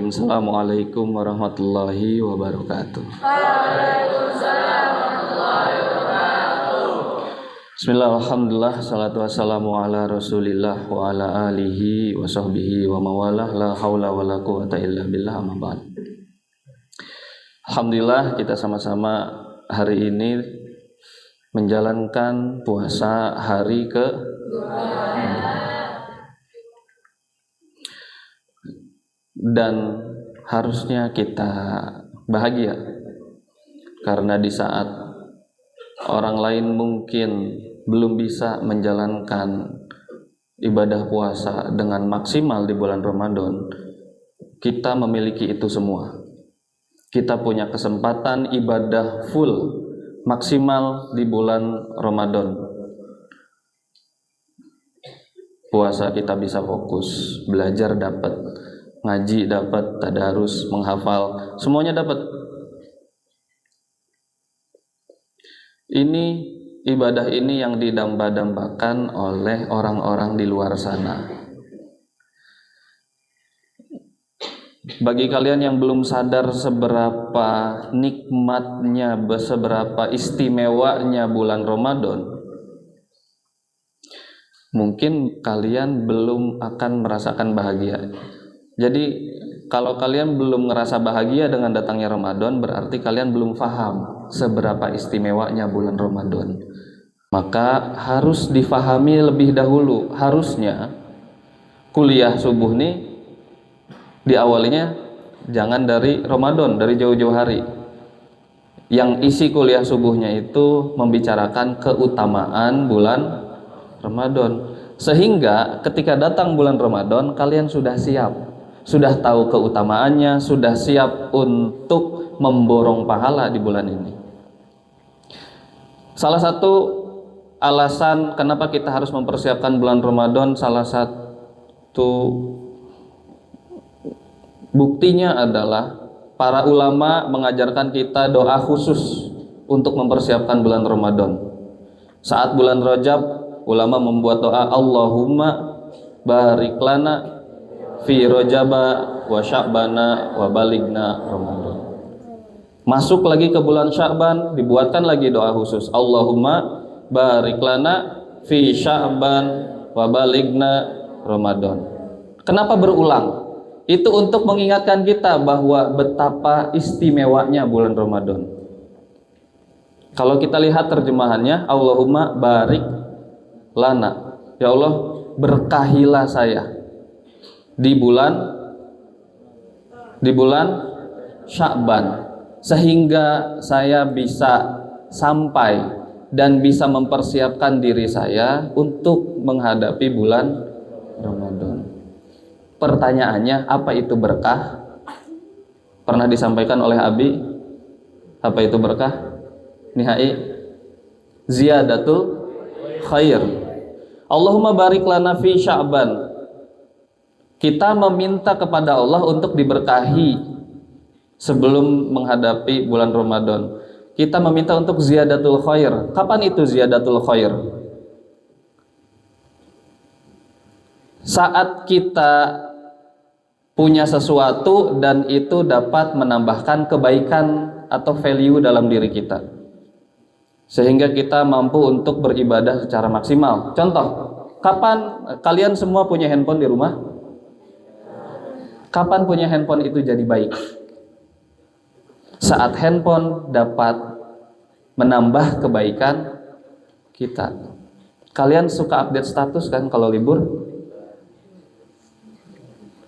Bismillahirrahmanirrahim. Assalamualaikum warahmatullahi wabarakatuh. Waalaikumsalam warahmatullahi wabarakatuh. Bismillah, alhamdulillah, salatu wassalamu ala rasulillah wa ala alihi wa sahbihi wa mawalah, la hawla wa la quwata illa billah, amma ba'd. Alhamdulillah, kita sama-sama hari ini menjalankan puasa hari ke dan harusnya kita bahagia karena di saat orang lain mungkin belum bisa menjalankan ibadah puasa dengan maksimal di bulan Ramadan, kita memiliki itu semua. Kita punya kesempatan ibadah full maksimal di bulan Ramadan. Puasa kita bisa fokus, belajar dapat, ngaji dapat, tadarus, menghafal, semuanya dapat. Ini ibadah ini yang didamba-dambakan oleh orang-orang di luar sana. Bagi kalian yang belum sadar seberapa nikmatnya, seberapa istimewanya bulan Ramadan, mungkin kalian belum akan merasakan bahagia. Jadi kalau kalian belum ngerasa bahagia dengan datangnya Ramadan, berarti kalian belum paham seberapa istimewanya bulan Ramadan. Maka harus difahami lebih dahulu. Harusnya kuliah subuh nih diawalinya jangan dari Ramadan, dari jauh-jauh hari. Yang isi kuliah subuhnya itu membicarakan keutamaan bulan Ramadan, sehingga ketika datang bulan Ramadan kalian sudah siap, sudah tahu keutamaannya, sudah siap untuk memborong pahala di bulan ini. Salah satu alasan kenapa kita harus mempersiapkan bulan Ramadan, salah satu buktinya adalah para ulama mengajarkan kita doa khusus untuk mempersiapkan bulan Ramadan. Saat bulan Rajab, ulama membuat doa, Allahumma barik lana fi Rajaba wa Sya'bana wa baligna Ramadan. Masuk lagi ke bulan Sya'ban, dibuatkan lagi doa khusus, Allahumma barik lana fi Sya'ban wa baligna Ramadan. Kenapa berulang? Itu untuk mengingatkan kita bahwa betapa istimewanya bulan Ramadan. Kalau kita lihat terjemahannya, Allahumma barik lana, ya Allah berkahilah saya di bulan Sya'ban, sehingga saya bisa sampai dan bisa mempersiapkan diri saya untuk menghadapi bulan Ramadan. Pertanyaannya, apa itu berkah? Pernah disampaikan oleh Abi, apa itu berkah? Nihai ziyadatul khair. Allahumma barik lana fi Sya'ban. Kita meminta kepada Allah untuk diberkahi sebelum menghadapi bulan Ramadan. Kita meminta untuk ziyadatul khair. Kapan itu ziyadatul khair? Saat kita punya sesuatu dan itu dapat menambahkan kebaikan atau value dalam diri kita, sehingga kita mampu untuk beribadah secara maksimal. Contoh, kapan kalian semua punya handphone di rumah? Kapan punya handphone itu jadi baik? Saat handphone dapat menambah kebaikan kita. Kalian suka update status kan kalau libur?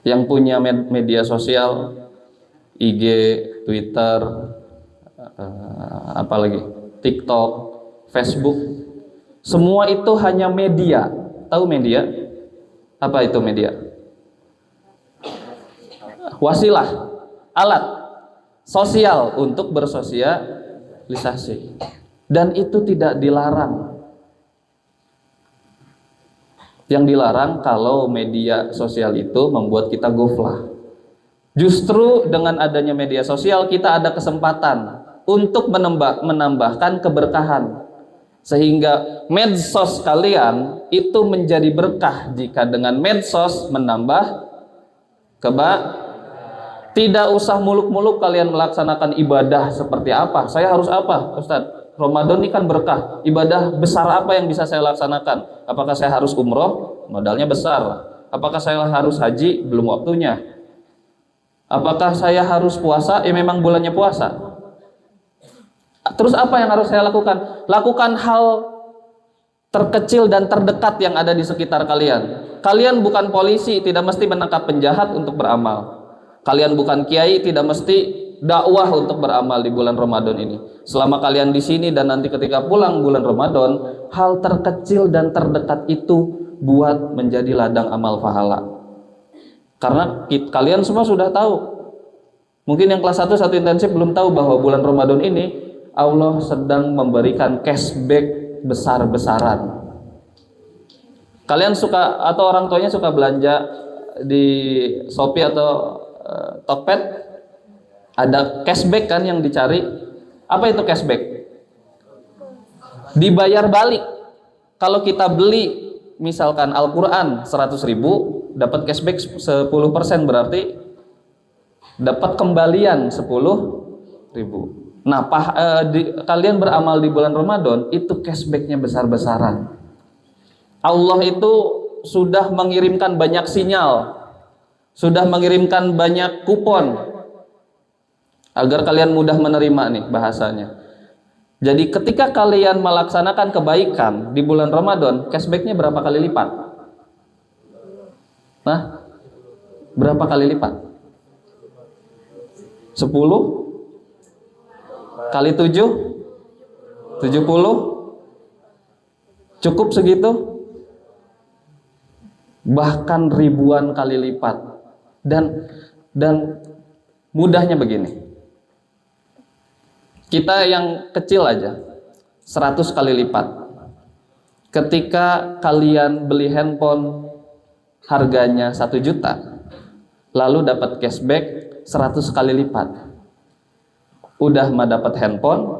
Yang punya media sosial, IG, Twitter, apalagi TikTok, Facebook, semua itu hanya media. Tahu media? Apa itu media? Wasilah, alat sosial untuk bersosialisasi, dan itu tidak dilarang. Yang dilarang kalau media sosial itu membuat kita goflah. Justru dengan adanya media sosial kita ada kesempatan untuk menambahkan keberkahan, sehingga medsos kalian itu menjadi berkah jika dengan medsos menambah Tidak usah muluk-muluk kalian melaksanakan ibadah seperti apa. Saya harus apa, Ustadz? Ramadan ini kan berkah. Ibadah besar apa yang bisa saya laksanakan? Apakah saya harus umroh? Modalnya besar. Apakah saya harus haji? Belum waktunya. Apakah saya harus puasa? Memang bulannya puasa. Terus apa yang harus saya lakukan? Lakukan hal terkecil dan terdekat yang ada di sekitar kalian. Kalian bukan polisi, tidak mesti menangkap penjahat untuk beramal. Kalian bukan kiai, tidak mesti dakwah untuk beramal di bulan Ramadan ini. Selama kalian di sini dan nanti ketika pulang bulan Ramadan, hal terkecil dan terdekat itu buat menjadi ladang amal pahala. Karena kalian semua sudah tahu. Mungkin yang kelas 1 satu intensif belum tahu bahwa bulan Ramadan ini Allah sedang memberikan cashback besar-besaran. Kalian suka atau orang tuanya suka belanja di Shopee atau Tokped, ada cashback kan yang dicari. Apa itu cashback? Dibayar balik. Kalau kita beli misalkan Al-Quran 100.000, dapat cashback 10%, berarti dapat kembalian 10.000. Nah, kalian beramal di bulan Ramadan itu cashbacknya besar-besaran. Allah itu sudah mengirimkan banyak sinyal, sudah mengirimkan banyak kupon agar kalian mudah menerima nih bahasanya. Jadi ketika kalian melaksanakan kebaikan di bulan Ramadan, cashbacknya berapa kali lipat? Nah, berapa kali lipat? 10 kali 7? 70? Cukup segitu? Bahkan ribuan kali lipat. Dan mudahnya begini, kita yang kecil aja 100 kali lipat. Ketika kalian beli handphone harganya 1 juta, lalu dapat cashback 100 kali lipat, udah mah dapat handphone,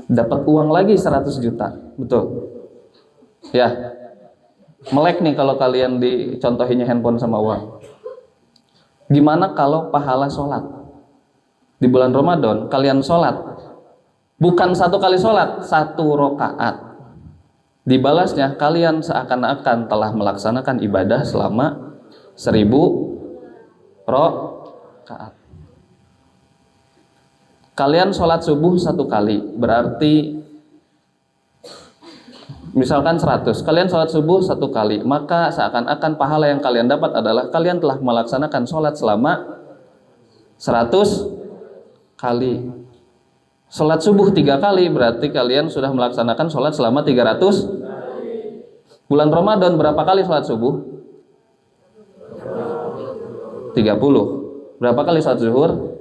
dapat uang lagi 100 juta, betul ya? Melek nih kalau kalian dicontohinya handphone sama uang. Gimana kalau pahala sholat? Di bulan Ramadan kalian sholat, bukan 1 kali sholat, 1 rakaat, dibalasnya kalian seakan-akan telah melaksanakan ibadah selama 1000 rakaat. Kalian sholat subuh 1 kali, berarti misalkan 100, kalian sholat subuh 1 kali, maka seakan-akan pahala yang kalian dapat adalah kalian telah melaksanakan sholat selama 100 kali. Sholat subuh 3 kali, berarti kalian sudah melaksanakan sholat selama 300 kali. Bulan Ramadan berapa kali sholat subuh? 30. Berapa kali sholat zuhur?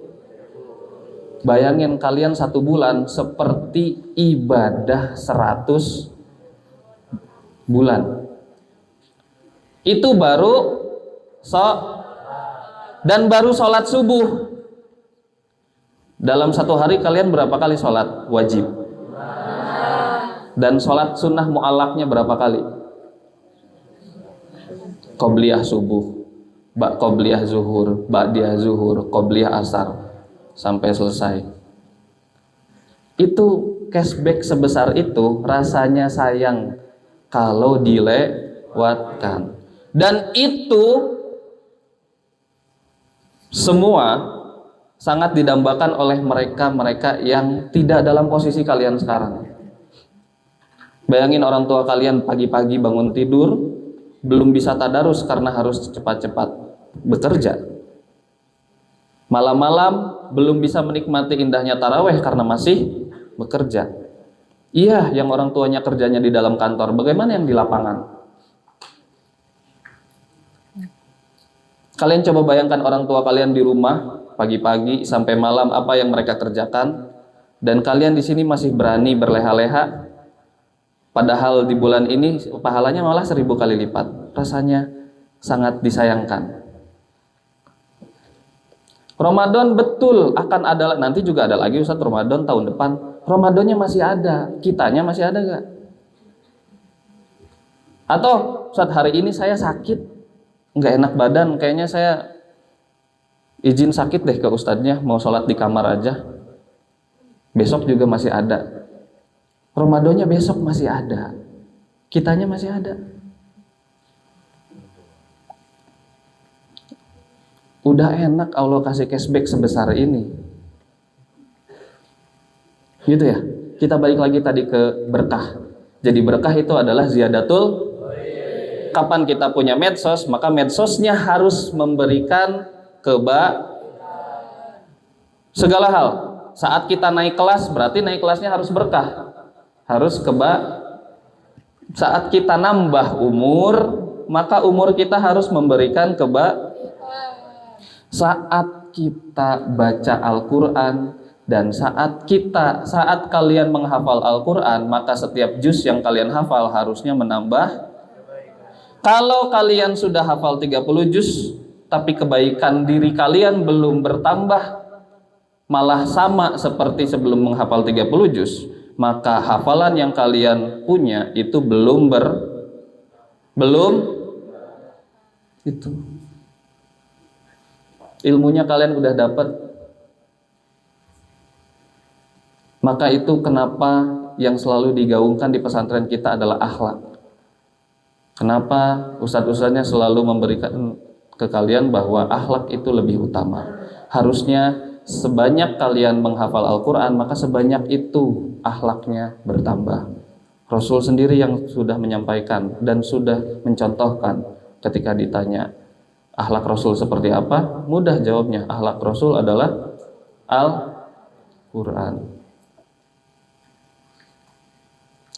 Bayangin kalian 1 bulan seperti ibadah 100 bulan. Itu baru dan baru sholat subuh. Dalam 1 hari kalian berapa kali sholat wajib? Dan sholat sunnah mu'allaknya berapa kali? Qobliyah subuh, qobliyah zuhur, ba'diyah zuhur, qobliyah asar, sampai selesai. Itu cashback sebesar itu rasanya sayang kalau dilewatkan. Dan itu semua sangat didambakan oleh mereka-mereka yang tidak dalam posisi kalian sekarang. Bayangin orang tua kalian pagi-pagi bangun tidur, belum bisa tadarus karena harus cepat-cepat bekerja. Malam-malam belum bisa menikmati indahnya taraweh karena masih bekerja. Iya, yang orang tuanya kerjanya di dalam kantor, bagaimana yang di lapangan? Kalian coba bayangkan orang tua kalian di rumah pagi-pagi sampai malam, apa yang mereka kerjakan, dan kalian di sini masih berani berleha-leha, padahal di bulan ini pahalanya malah 1000 kali lipat. Rasanya sangat disayangkan. Ramadan betul akan ada, nanti juga ada lagi Ustaz Ramadan tahun depan. Ramadannya masih ada, kitanya masih ada gak? Atau Ustaz hari ini saya sakit, nggak enak badan, kayaknya saya izin sakit deh ke ustadznya, mau sholat di kamar aja. Besok juga masih ada. Ramadannya besok masih ada. Kitanya masih ada. Udah enak Allah kasih cashback sebesar ini. Gitu ya. Kita balik lagi tadi ke berkah. Jadi berkah itu adalah ziyadatul. Kapan kita punya medsos, maka medsosnya harus memberikan segala hal. Saat kita naik kelas, berarti naik kelasnya harus berkah. Harus saat kita nambah umur, maka umur kita harus memberikan saat kita baca Al-Quran dan saat kalian menghafal Al-Quran, maka setiap juz yang kalian hafal harusnya menambah. Kalau kalian sudah hafal 30 juz tapi kebaikan diri kalian belum bertambah, malah sama seperti sebelum menghafal 30 juz, maka hafalan yang kalian punya itu belum itu. Ilmunya kalian udah dapat. Maka itu kenapa yang selalu digaungkan di pesantren kita adalah akhlak. Kenapa ustadz-ustadznya selalu memberikan ke kalian bahwa akhlak itu lebih utama. Harusnya sebanyak kalian menghafal Al-Quran, maka sebanyak itu akhlaknya bertambah. Rasul sendiri yang sudah menyampaikan dan sudah mencontohkan ketika ditanya akhlak Rasul seperti apa, mudah jawabnya. Akhlak Rasul adalah Al-Quran.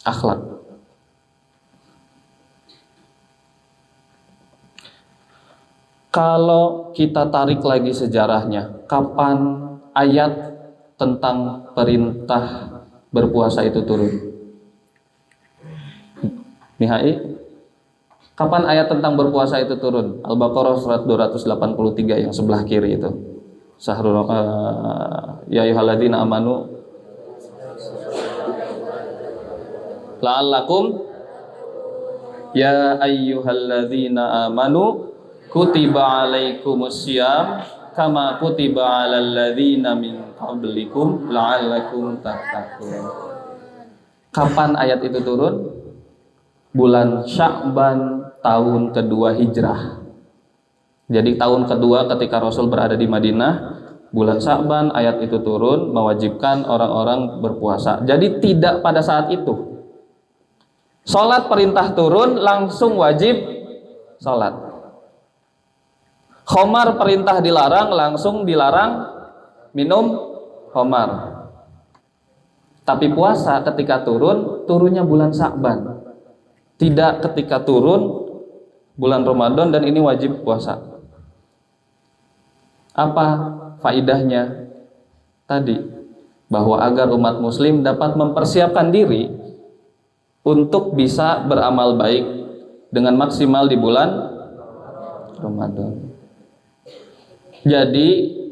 Akhlak. Kalau kita tarik lagi sejarahnya, kapan ayat tentang perintah berpuasa itu turun? Nihai, kapan ayat tentang berpuasa itu turun? Al-Baqarah surat 283 yang sebelah kiri itu. Sahrul ya ayyuhalladzina amanu la'allakum ya ayyuhalladzina amanu kutiba alaikumussyam kama kutiba alal ladzina min qablikum la'allakum tattaqun. Kapan ayat itu turun? Bulan Sya'ban tahun kedua Hijrah. Jadi tahun kedua ketika Rasul berada di Madinah, bulan Sya'ban ayat itu turun mewajibkan orang-orang berpuasa. Jadi tidak pada saat itu. Salat perintah turun langsung wajib salat. Khamar perintah dilarang, langsung dilarang minum khamar. Tapi puasa ketika turunnya bulan Sya'ban. Tidak ketika turun bulan Ramadan dan ini wajib puasa. Apa faidahnya? Tadi, bahwa agar umat muslim dapat mempersiapkan diri untuk bisa beramal baik dengan maksimal di bulan Ramadan. Jadi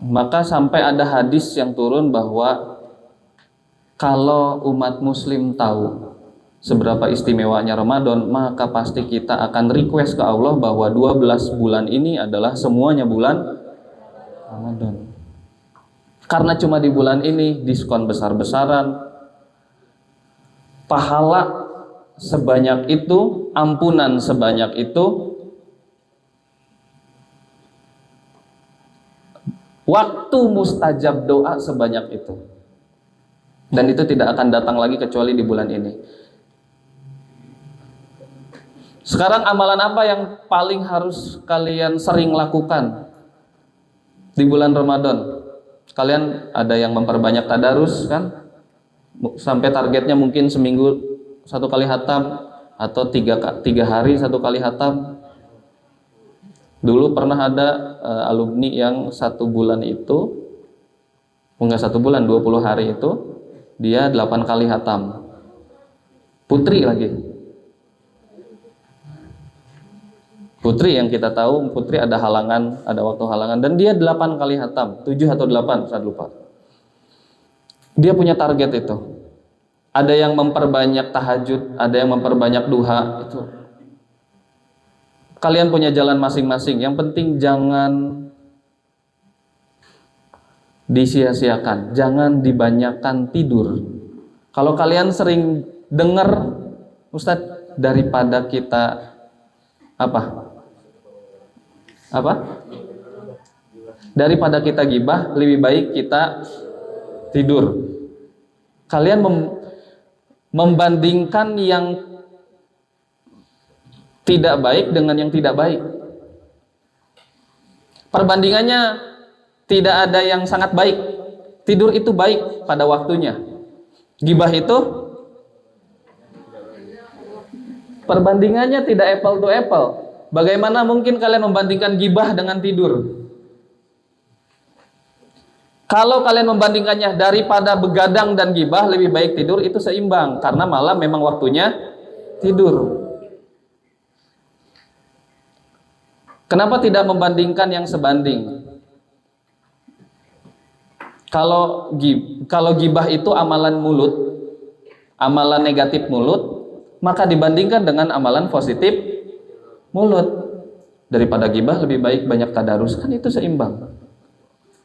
maka sampai ada hadis yang turun bahwa kalau umat muslim tahu seberapa istimewanya Ramadan, maka pasti kita akan request ke Allah bahwa 12 bulan ini adalah semuanya bulan Ramadan. Karena cuma di bulan ini diskon besar-besaran, pahala sebanyak itu, ampunan sebanyak itu, waktu mustajab doa sebanyak itu. Dan itu tidak akan datang lagi kecuali di bulan ini. Sekarang amalan apa yang paling harus kalian sering lakukan di bulan Ramadan? Kalian ada yang memperbanyak tadarus kan? Sampai targetnya mungkin seminggu 1 kali khatam atau 3 hari 1 kali khatam. Dulu pernah ada alumni yang 1 bulan itu, enggak 1 bulan, 20 hari itu dia 8 kali khatam. Putri lagi. Putri yang kita tahu, putri ada halangan, ada waktu halangan, dan dia 8 kali khatam, 7 atau 8, saya lupa. Dia punya target itu. Ada yang memperbanyak tahajud, ada yang memperbanyak duha itu. Kalian punya jalan masing-masing. Yang penting jangan disia-siakan, jangan dibanyakan tidur. Kalau kalian sering dengar, Ustadz, daripada kita apa? Daripada kita gibah, lebih baik kita tidur. Kalian membandingkan yang tidak baik dengan yang tidak baik. Perbandingannya tidak ada yang sangat baik. Tidur itu baik pada waktunya. Gibah itu perbandingannya tidak apple to apple. Bagaimana mungkin kalian membandingkan gibah dengan tidur? Kalau kalian membandingkannya daripada begadang dan gibah, lebih baik tidur, itu seimbang. Karena malam memang waktunya tidur. Kenapa tidak membandingkan yang sebanding? Kalau gibah itu amalan mulut, amalan negatif mulut, maka dibandingkan dengan amalan positif mulut. Daripada gibah lebih baik banyak tadarus, kan itu seimbang.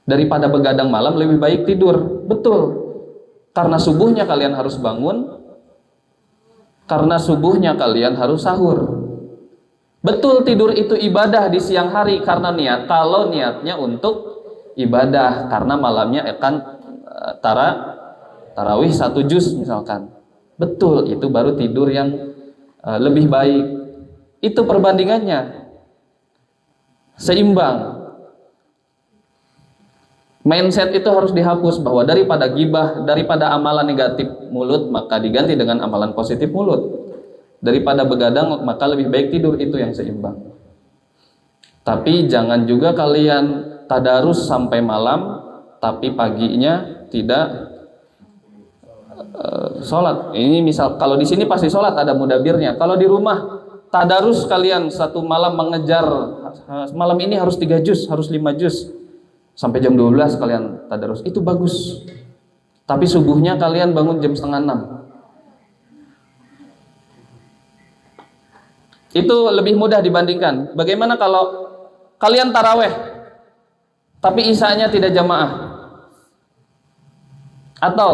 Daripada begadang malam lebih baik tidur. Betul. Karena subuhnya kalian harus bangun. Karena subuhnya kalian harus sahur. Betul, tidur itu ibadah di siang hari karena kalau niatnya untuk ibadah, karena malamnya akan tarawih 1 juz misalkan. Betul, itu baru tidur yang lebih baik. Itu perbandingannya. Seimbang. Mindset itu harus dihapus bahwa daripada gibah, daripada amalan negatif mulut, maka diganti dengan amalan positif mulut. Daripada begadang, maka lebih baik tidur, itu yang seimbang. Tapi jangan juga kalian tadarus sampai malam, tapi paginya tidak sholat. Ini misal, kalau di sini pasti sholat, ada mudabirnya. Kalau di rumah, tadarus kalian satu malam mengejar, malam ini harus 3 juz, harus 5 juz. Sampai jam 12 kalian tadarus, itu bagus. Tapi subuhnya kalian bangun jam 5:30. Itu lebih mudah dibandingkan. Bagaimana kalau kalian taraweh, tapi isanya tidak jamaah? Atau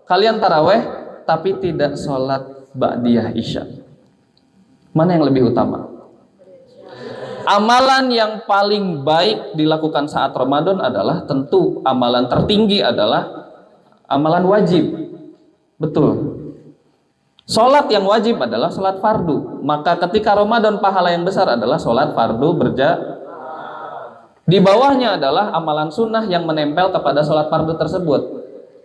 kalian taraweh, tapi tidak sholat ba'diyah isya? Mana yang lebih utama? Amalan yang paling baik dilakukan saat Ramadan adalah tentu amalan tertinggi adalah amalan wajib. Betul. Sholat yang wajib adalah sholat fardu. Maka ketika Ramadan pahala yang besar adalah sholat fardu Di bawahnya adalah amalan sunnah yang menempel kepada sholat fardu tersebut.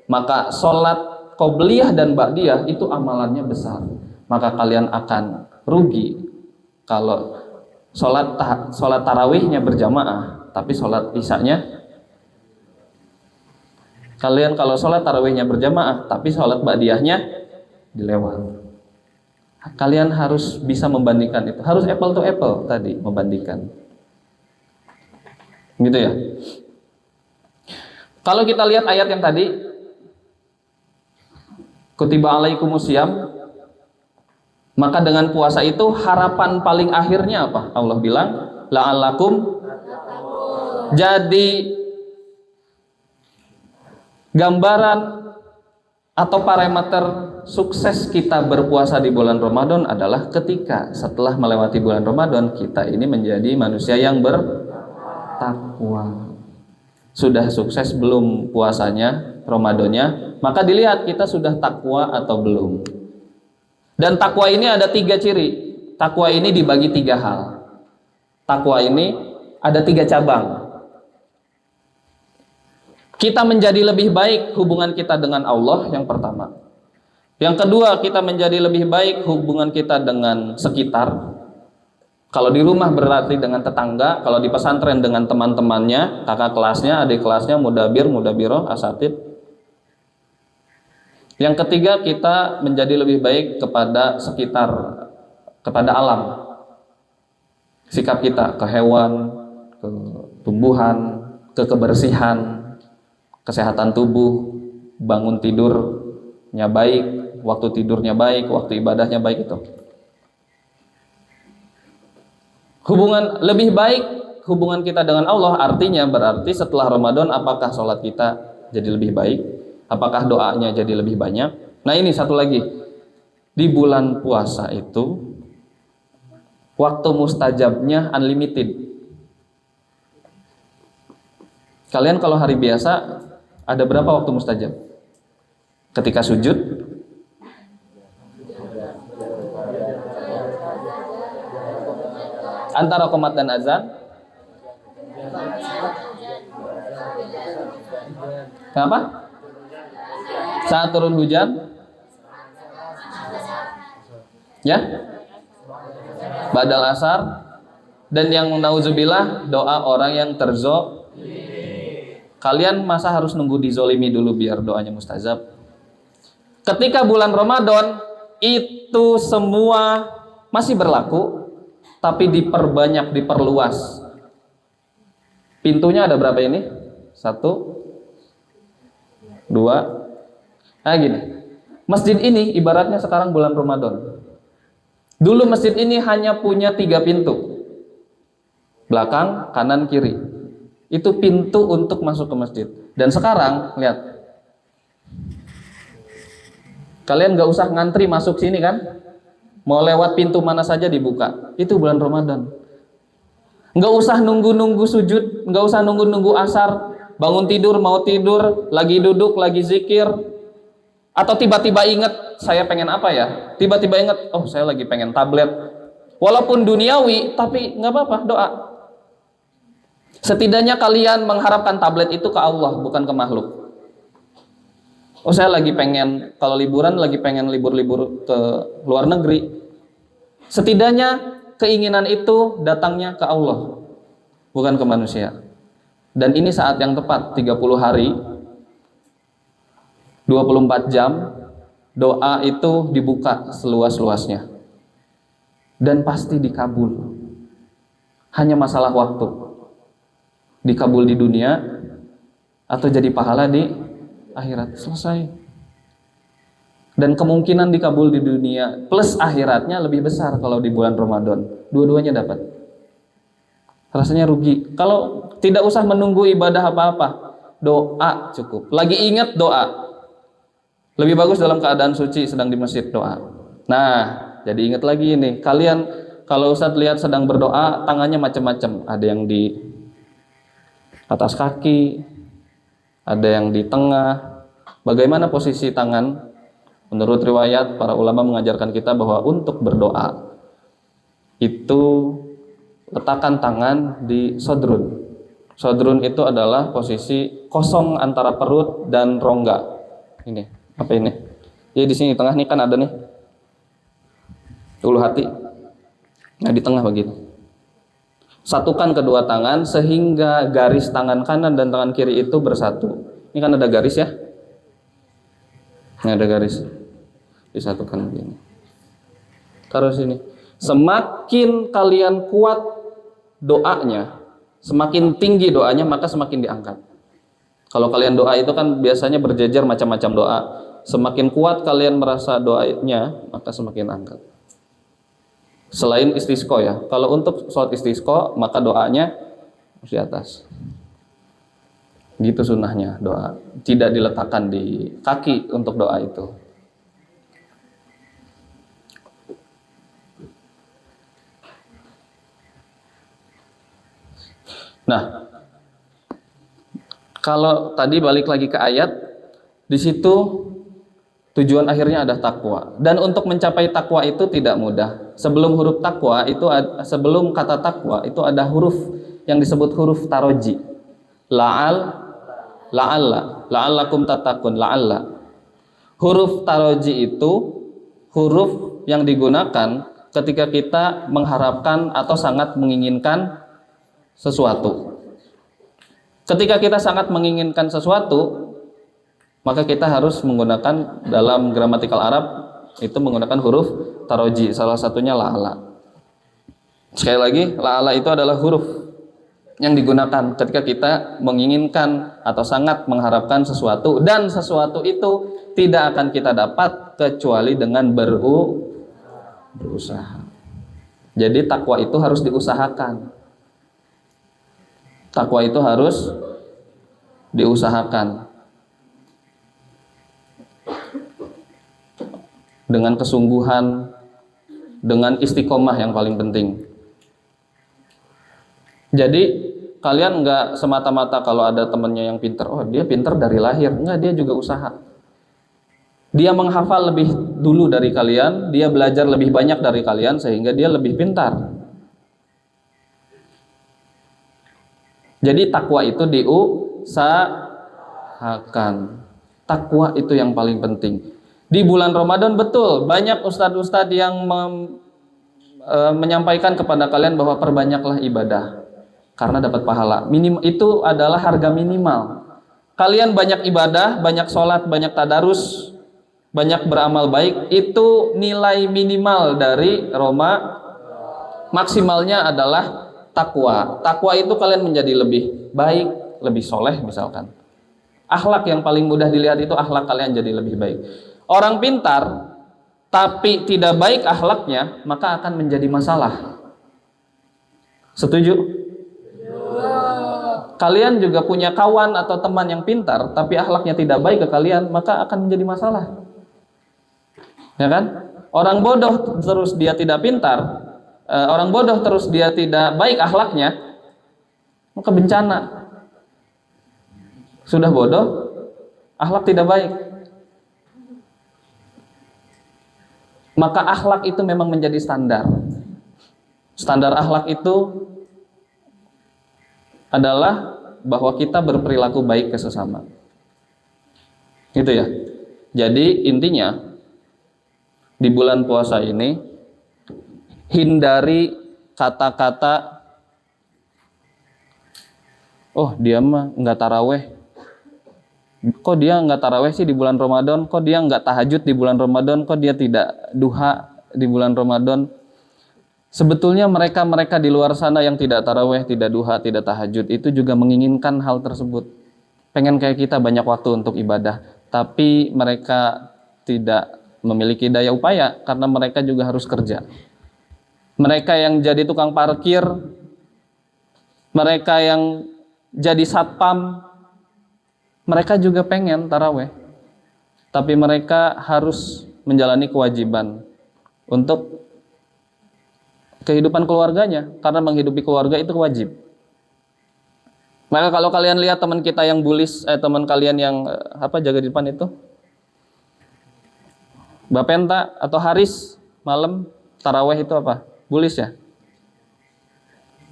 Maka sholat qobliyah dan ba'diyah itu amalannya besar. Maka kalian akan rugi kalau sholat tarawihnya berjamaah, tapi sholat isanya, kalian kalau sholat tarawihnya berjamaah, tapi sholat ba'diyahnya dilewat. Kalian harus bisa membandingkan itu, harus apple to apple tadi membandingkan, gitu ya. Kalau kita lihat ayat yang tadi, kutiba alaikumusiyam, maka dengan puasa itu harapan paling akhirnya apa? Allah bilang la'allakum. Jadi gambaran atau parameter sukses kita berpuasa di bulan Ramadan adalah ketika setelah melewati bulan Ramadan kita ini menjadi manusia yang bertakwa. Sudah sukses belum puasanya, Ramadannya? Maka dilihat kita sudah takwa atau belum. Dan takwa ini ada 3 ciri. Takwa ini dibagi 3 hal. Takwa ini ada 3 cabang. Kita menjadi lebih baik hubungan kita dengan Allah, yang pertama. Yang kedua, kita menjadi lebih baik hubungan kita dengan sekitar. Kalau di rumah berarti dengan tetangga, kalau di pesantren dengan teman-temannya, kakak kelasnya, adik kelasnya, mudabir, mudabiroh, asatid. Yang ketiga, kita menjadi lebih baik kepada sekitar, kepada alam. Sikap kita ke hewan, ke tumbuhan, ke kebersihan, kesehatan tubuh, bangun tidurnya baik, waktu tidurnya baik, waktu ibadahnya baik itu. Hubungan lebih baik hubungan kita dengan Allah, artinya berarti setelah Ramadan apakah sholat kita jadi lebih baik? Apakah doanya jadi lebih banyak? Nah ini satu lagi, di bulan puasa itu waktu mustajabnya unlimited. Kalian kalau hari biasa ada berapa waktu mustajab? Ketika sujud, antara qomat dan azan, kenapa? Saat turun hujan, ya, badal asar, dan yang nauzubillah doa orang yang Kalian masa harus nunggu dizolimi dulu biar doanya mustajab? Ketika bulan Ramadan itu semua masih berlaku, tapi diperbanyak, diperluas. Pintunya ada berapa ini? 1, 2. Nah gini, masjid ini ibaratnya sekarang bulan Ramadan. Dulu masjid ini hanya punya 3 pintu, belakang, kanan, kiri. Itu pintu untuk masuk ke masjid. Dan sekarang lihat, kalian gak usah ngantri masuk sini kan, mau lewat pintu mana saja dibuka. Itu bulan Ramadan. Gak usah nunggu-nunggu sujud, gak usah nunggu-nunggu asar, bangun tidur, mau tidur, lagi duduk, lagi zikir, atau tiba-tiba ingat saya pengen apa ya, tiba-tiba ingat, oh saya lagi pengen tablet, walaupun duniawi tapi gak apa-apa, doa. Setidaknya kalian mengharapkan tablet itu ke Allah, bukan ke makhluk. Oh saya lagi pengen, kalau liburan lagi pengen libur-libur ke luar negeri. Setidaknya keinginan itu datangnya ke Allah, bukan ke manusia. Dan ini saat yang tepat, 30 hari, 24 jam, doa itu dibuka seluas-luasnya. Dan pasti dikabul. Hanya masalah waktu. Dikabul di dunia atau jadi pahala di akhirat, selesai. Dan kemungkinan dikabul di dunia plus akhiratnya lebih besar kalau di bulan Ramadan. Dua-duanya dapat. Rasanya rugi. Kalau tidak usah menunggu ibadah apa-apa, doa cukup. Lagi ingat doa. Lebih bagus dalam keadaan suci sedang di masjid doa. Nah, jadi ingat lagi ini. Kalian kalau Ustadz lihat sedang berdoa, tangannya macam-macam. Ada yang di atas kaki, ada yang di tengah. Bagaimana posisi tangan? Menurut riwayat, para ulama mengajarkan kita bahwa untuk berdoa itu letakkan tangan di sodrun. Sodrun itu adalah posisi kosong antara perut dan rongga. Ini, apa ini? Ya di sini tengah nih kan ada nih ulu hati. Nah di tengah begitu. Satukan kedua tangan sehingga garis tangan kanan dan tangan kiri itu bersatu. Ini kan ada garis ya? Ini ada garis. Disatukan begini. Taruh sini. Semakin kalian kuat doanya, semakin tinggi doanya, maka semakin diangkat. Kalau kalian doa itu kan biasanya berjejer macam-macam doa. Semakin kuat kalian merasa doanya, maka semakin angkat. Selain istisqa ya, kalau untuk sholat istisqa maka doanya di atas. Gitu sunnahnya doa, tidak diletakkan di kaki untuk doa itu. Nah, kalau tadi balik lagi ke ayat, di situ tujuan akhirnya ada takwa. Dan untuk mencapai takwa itu tidak mudah. Sebelum huruf takwa itu, sebelum kata takwa itu ada huruf yang disebut huruf taroji. La'alla, la'allakum tattaqun, la'alla. Huruf taroji itu huruf yang digunakan ketika kita mengharapkan atau sangat menginginkan sesuatu. Ketika kita sangat menginginkan sesuatu, maka kita harus menggunakan dalam gramatikal Arab itu menggunakan huruf taroji, salah satunya la'ala. Sekali lagi, la'ala itu adalah huruf yang digunakan ketika kita menginginkan atau sangat mengharapkan sesuatu, dan sesuatu itu tidak akan kita dapat kecuali dengan berusaha. Jadi takwa itu harus diusahakan. Takwa itu harus diusahakan dengan kesungguhan, dengan istiqomah yang paling penting. Jadi kalian nggak semata-mata kalau ada temannya yang pintar, oh dia pintar dari lahir. Enggak, dia juga usaha. Dia menghafal lebih dulu dari kalian, dia belajar lebih banyak dari kalian sehingga dia lebih pintar. Jadi takwa itu diusahakan. Takwa itu yang paling penting. Di bulan Ramadan betul banyak ustadz-ustadz yang menyampaikan kepada kalian bahwa perbanyaklah ibadah karena dapat pahala. Itu adalah harga minimal. Kalian banyak ibadah, banyak sholat, banyak tadarus, banyak beramal baik, itu nilai minimal dari maksimalnya adalah takwa. Takwa itu kalian menjadi lebih baik, lebih soleh misalkan. Akhlak yang paling mudah dilihat itu akhlak kalian jadi lebih baik. Orang pintar tapi tidak baik akhlaknya, maka akan menjadi masalah. Setuju? Kalian juga punya kawan atau teman yang pintar tapi akhlaknya tidak baik ke kalian, maka akan menjadi masalah. Ya kan? Orang bodoh terus dia tidak pintar, orang bodoh terus dia tidak baik akhlaknya, maka bencana. Sudah bodoh, akhlak tidak baik. Maka akhlak itu memang menjadi standar. Standar akhlak itu adalah bahwa kita berperilaku baik ke sesama. Gitu ya. Jadi intinya di bulan puasa ini hindari kata-kata, oh dia mah nggak taraweh. Kok dia nggak taraweh sih di bulan Ramadan? Kok dia nggak tahajud di bulan Ramadan? Kok dia tidak duha di bulan Ramadan? Sebetulnya mereka di luar sana yang tidak taraweh, tidak duha, tidak tahajud itu juga menginginkan hal tersebut. Pengen kayak kita banyak waktu untuk ibadah, tapi mereka tidak memiliki daya upaya karena mereka juga harus kerja. Mereka yang jadi tukang parkir, mereka yang jadi satpam, mereka juga pengen taraweh, tapi mereka harus menjalani kewajiban untuk kehidupan keluarganya, karena menghidupi keluarga itu wajib. Maka kalau kalian lihat teman kita yang bulis, teman kalian yang jaga di depan itu, Bapenta atau Haris malam taraweh itu apa? Bulis ya.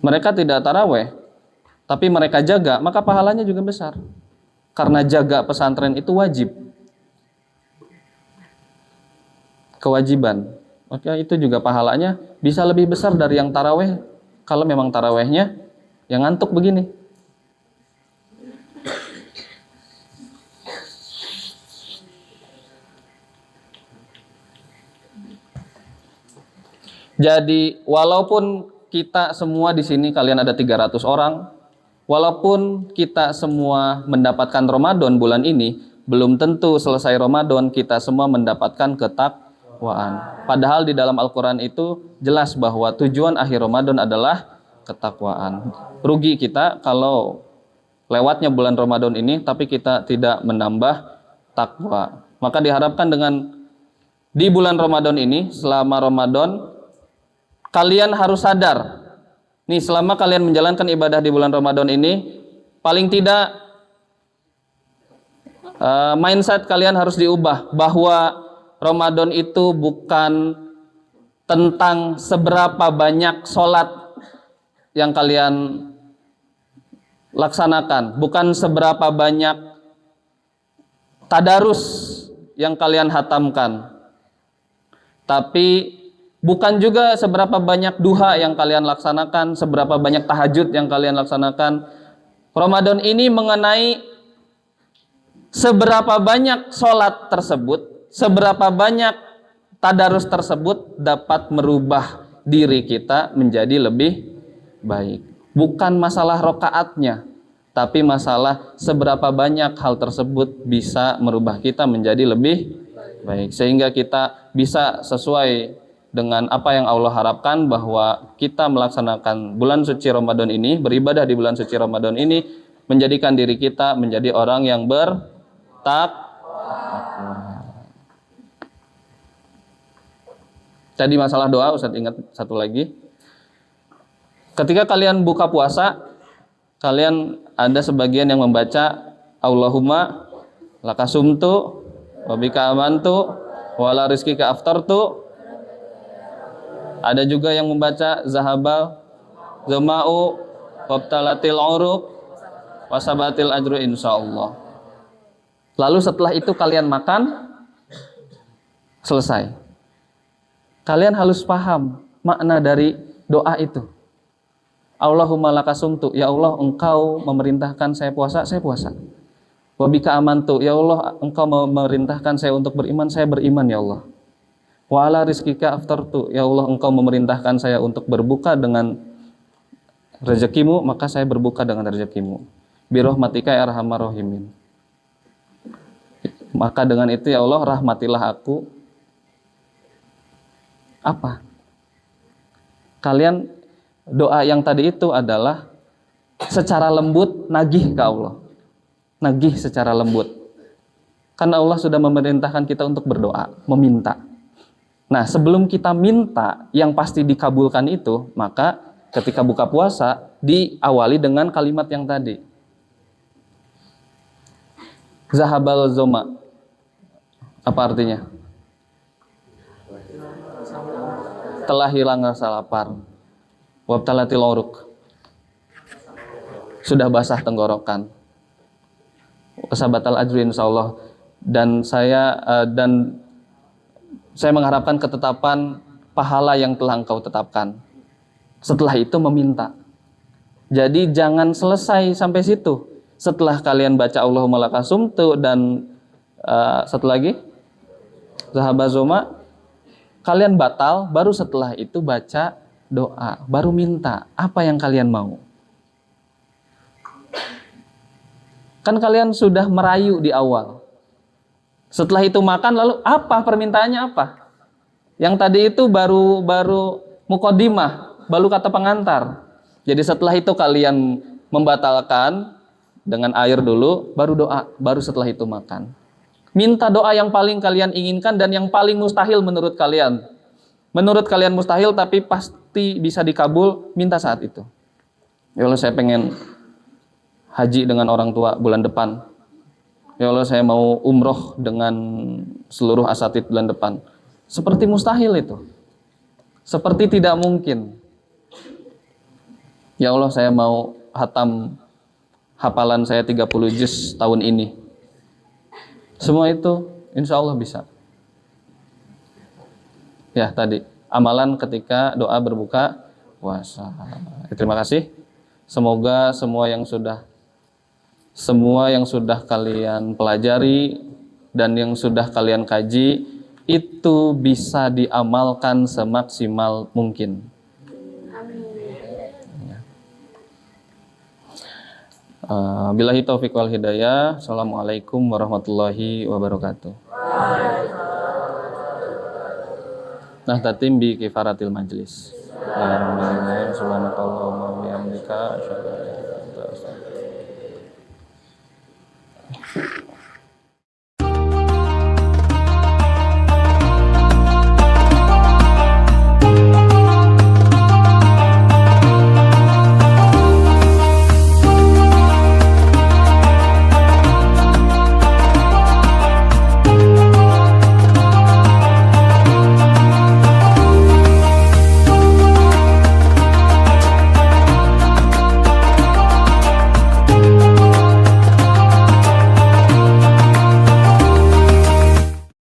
Mereka tidak taraweh, tapi mereka jaga, maka pahalanya juga besar. Karena jaga pesantren itu wajib, kewajiban. Maka itu juga pahalanya bisa lebih besar dari yang taraweh. Kalau memang tarawehnya yang ngantuk begini. Jadi walaupun kita semua di sini, kalian ada 300 orang, walaupun kita semua mendapatkan Ramadan bulan ini, belum tentu selesai Ramadan kita semua mendapatkan ketakwaan. Padahal di dalam Al-Quran itu jelas bahwa tujuan akhir Ramadan adalah ketakwaan. Rugi kita kalau lewatnya bulan Ramadan ini tapi kita tidak menambah takwa. Maka diharapkan dengan di bulan Ramadan ini, selama Ramadan, kalian harus sadar, nih selama kalian menjalankan ibadah di bulan Ramadan ini, paling tidak mindset kalian harus diubah bahwa Ramadan itu bukan tentang seberapa banyak sholat yang kalian laksanakan, bukan seberapa banyak tadarus yang kalian hatamkan, tapi bukan juga seberapa banyak duha yang kalian laksanakan, seberapa banyak tahajud yang kalian laksanakan. Ramadan ini mengenai seberapa banyak sholat tersebut, seberapa banyak tadarus tersebut dapat merubah diri kita menjadi lebih baik. Bukan masalah rokaatnya, tapi masalah seberapa banyak hal tersebut bisa merubah kita menjadi lebih baik. Sehingga kita bisa sesuai dengan apa yang Allah harapkan, bahwa kita melaksanakan bulan suci Ramadan ini, beribadah di bulan suci Ramadan ini, menjadikan diri kita menjadi orang yang bertakwa. Tadi masalah doa, Ustaz ingat satu lagi. Ketika kalian buka puasa, kalian ada sebagian yang membaca Allahumma lakasumtu wa bika amantu wa la rizqika aftartu. Ada juga yang membaca zahabal zama'u wabtalatil uruq wasabatil ajru insyaallah. Lalu setelah itu kalian makan, selesai. Kalian harus paham makna dari doa itu. Allahumma lakasumtu, ya Allah engkau memerintahkan saya puasa, saya puasa. Wa bika amantu, ya Allah engkau memerintahkan saya untuk beriman, saya beriman ya Allah. Wa ala rizqika aftartu, ya Allah engkau memerintahkan saya untuk berbuka dengan rezekimu, maka saya berbuka dengan rezekimu. Birahmatika ya arhamar rahimin. Maka dengan itu ya Allah rahmatilah aku. Apa? Kalian doa yang tadi itu adalah secara lembut nagih ke Allah. Nagih secara lembut. Karena Allah sudah memerintahkan kita untuk berdoa, meminta. Nah, sebelum kita minta yang pasti dikabulkan itu, maka ketika buka puasa diawali dengan kalimat yang tadi. Zahabal zoma. Apa artinya? Telah hilang rasa lapar. Wabtalatil uruq. Sudah basah tenggorokan. Wasabatal ajru insyaallah. Dan saya mengharapkan ketetapan pahala yang telah engkau tetapkan. Setelah itu meminta. Jadi jangan selesai sampai situ. Setelah kalian baca Allahumma lakasumtu dan satu lagi zahabazoma, kalian batal, baru setelah itu baca doa, baru minta apa yang kalian mau. Kan kalian sudah merayu di awal. Setelah itu makan, lalu apa permintaannya apa? Yang tadi itu baru mukodimah, baru kata pengantar. Jadi setelah itu kalian membatalkan dengan air dulu, baru doa, baru setelah itu makan. Minta doa yang paling kalian inginkan dan yang paling mustahil menurut kalian. Menurut kalian mustahil tapi pasti bisa dikabul, minta saat itu. Ya Allah saya pengen haji dengan orang tua bulan depan. Ya Allah saya mau umroh dengan seluruh asatid bulan depan. Seperti mustahil itu. Seperti tidak mungkin. Ya Allah saya mau hatam hafalan saya 30 juz tahun ini. Semua itu insya Allah bisa. Ya tadi amalan ketika doa berbuka puasa. Terima kasih. Semoga semua yang sudah kalian pelajari dan yang sudah kalian kaji itu bisa diamalkan semaksimal mungkin. Billahi taufiq wal hidayah. Assalamualaikum warahmatullahi wabarakatuh. Nah, tatim bi kifaratil majlis. Subhanakallahumma wa bihamdika asyhadu an la ilaha illa anta